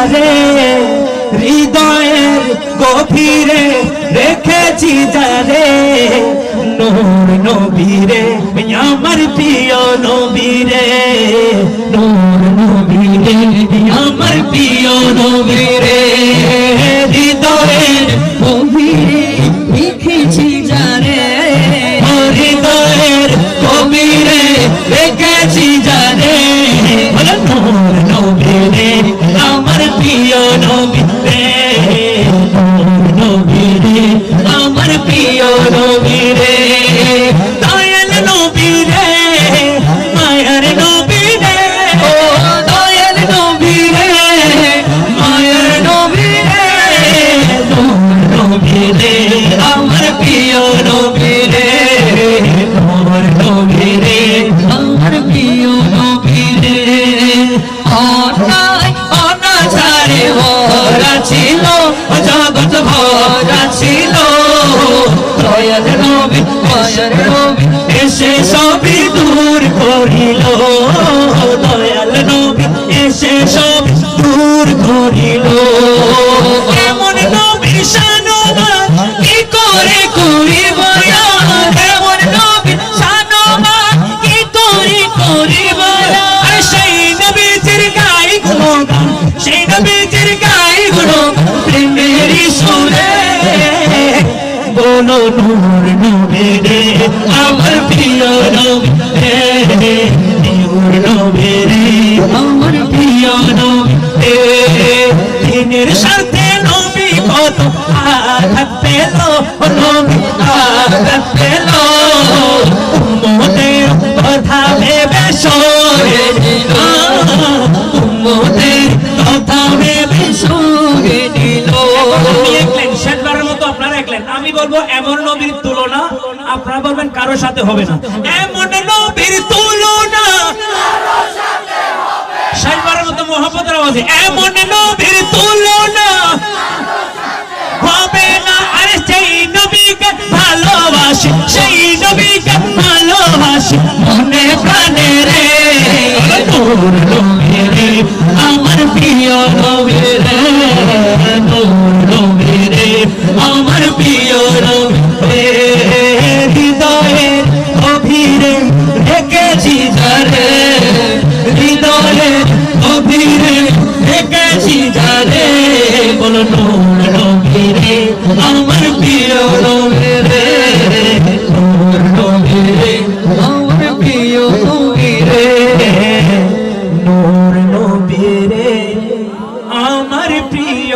যারে হৃদয়ের গভীরে রেখেছি যারে নূর নবীরে আমার প্রিয় নবীরে নূর নবীরে আমার প্রিয় নবীরে হৃদয়ের গভীরে রেখেছি যারে হৃদয়ের গভীরে রেখেছি যারে নূর নবীরে আমার প্রিয় নবীরে নূর নবীরে আমার প্রিয় নবীরে দয়াল নবীরে মায়ার নবীরে ও দয়াল নবীরে মায়ার নবীরে নূর নবীরে আমার প্রিয় নবীরে নূর নবীরে আমার প্রিয় নবীরে অনাচারে ভরা ছিল জগৎ ভরা ছিল দয়াল নবী মায়ার নবী এসে সবই দূর করিল দয়াল নবী এসে সব দূর করিল এমন নবী শানবান কি করে করিব এমন নবী শানবান কি করে করিব সেই নবীর গায়ে গুণগান সেই নবীর গায়ে গুণগান প্রেমের সুরে বলো নূর নবীরে আমার প্রিয় নবীরে নূর নবীরে আমার প্রিয় নবীরে দিনের সাথে নবী কত আঘাত পেল নবী আঘাত পেল উম্মতের কথা ভেবে সরে দিল উম্মতের কথা ভেবে সরে দিল শেষবারের মতো আপনারা দেখলেন আমি বলবো এমন নবীর তুলনা আপনারা বলবেন কারো সাথে হবে না এমন নবীর তুলনা শেষবারের মতো মোহাম্মদের আওয়াজে এমন নবীর তুলনা হবে না আরে সেই নবীকে ভালোবাসি সেই নবীকে ভালোবাসি মনে প্রাণে রে নূর নবীরে আমার প্রিয় নবীরে নূর নবীরে আমার প্রিয় নবীরে হৃদয়ের গভীরে রেখেছি যারে হৃদয়ের গভীরে রেখেছি যারে বলো নূর নবীরে আমার প্রিয় নবীরে নূর নবীরে আমার প্রিয় নবীরে নূর নবীরে আমার প্রিয়